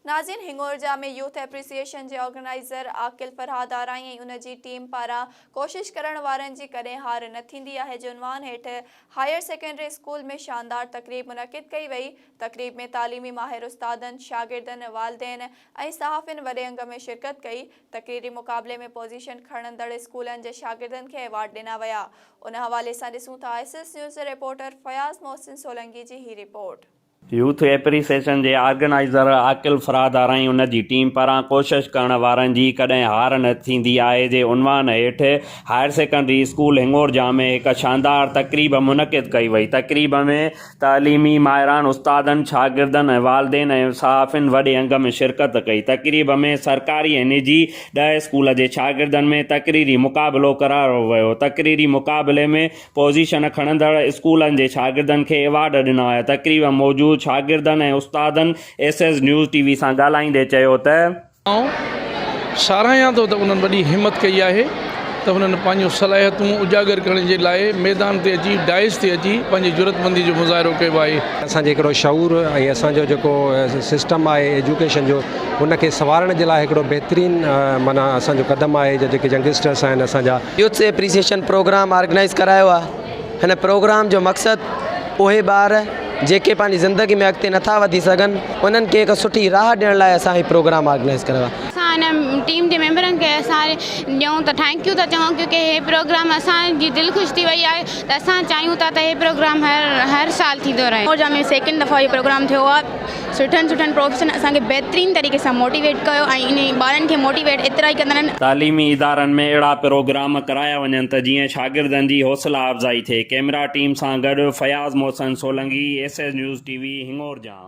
नाज़रीन, हिंगोरजा में youth appreciation के ऑर्गेनाइज़र आकिल फरहाद आराई ऐं उन जी टीम पारां कोशिश करण वारनि जी कॾहिं हार न थींदी आहे जे उनवान हेठि हायर सेकेंडरी स्कूल में शानदार तक़रीब मुनक़िद कई वई। तक़रीब में तालीमी माहिर उस्तादनि, शागिर्दनि, वालिदैन ऐं सहाफ़िन वॾे अंग में शिरकत कई। तक़रीरी मुक़ाबले में पोज़ीशन खणंदड़ स्कूलनि जे शागिर्दनि खे एवार्ड ॾिना विया। उन हवाले सां ॾिसूं था SS news reporter Fayaz Mohsin Solanki ji ही रिपोर्ट। यूथ एप्रिसिएशन के ऑर्गेनाइज़र आकिल फरहाद आराई उन जी टीम पारां कोशिश करण वारनि जी कॾहिं हार न थींदी आहे जे उनवान हेठि हायर सेकेंडरी स्कूल हिंगोरजा में एक शानदार तक़रीब मुनक़िद कई वई। तक़रीब में तालीमी माहिरान उस्तादनि, शागिर्दनि ऐं वालिदैन ऐं सहाफ़िन वॾे अंग में शिरकत कई। तक़रीब में सरकारी ऐं निजी 10 स्कूल जे शागिर्दनि में तक़रीरी मुक़ाबिलो करायो वियो। तक़रीरी मुक़ाबले में पोज़ीशन खणंदड़ स्कूलनि जे शागिर्दनि खे एवार्ड ॾिना विया। तक़रीब मौजूद शागिर्दनि ऐं उस्तादनि SS न्यूज़ TV सां ॻाल्हाईंदे चयो त साराहियां थो त उन्हनि वॾी हिमत कई आहे त उन्हनि पंहिंजूं सलाहियतूं उजागर करण जे लाइ मैदान ते अची डाइस ते अची पंहिंजी ज़रूरतमंदी जो मुज़ाहिरो कयो आहे। असांजे हिकिड़ो शऊर ऐं असांजो जेको सिस्टम आहे एजुकेशन जो उनखे संवारण जे लाइ हिकिड़ो बहितरीनु माना असांजो क़दम आहे। जेके यंगस्टर्स आहिनि असांजा यूथ एप्रिसिएशन प्रोग्राम ऑर्गेनाइज़ करायो आहे। हिन प्रोग्राम जो मक़सदु उहे ॿार जेके पंहिंजी ज़िंदगी में अॻिते नथा वधी सघनि उन्हनि खे हिकु सुठी राह ॾियण लाइ असां हीउ प्रोग्राम ऑर्गेनाइज़ कयो आहे। असां हिन टीम जे मेंबरनि खे असां ॾियूं त थैंक यू था चऊं, क्योंकि हे प्रोग्राम असांजी दिलि ख़ुशि थी वई आहे त असां चाहियूं था त हे प्रोग्राम हर साल थींदो रहे। हिंगोरजा में सेकेंड दफ़ा इहो प्रोग्राम थियो आहे। सुठनि प्रोफेशन असांखे बहितरीन तरीक़े सां मोटिवेट कयो ऐं इन ॿारनि खे मोटिवेट एतिरा ई कंदा आहिनि। तालीमी इदारनि में अहिड़ा प्रोग्राम कराया वञनि त जीअं शागिर्दनि जी हौसला अफ़ज़ाई थिए। कैमरा टीम सां गॾु Fayaz Mohsin Solanki, SS news TV हिंगोरजा।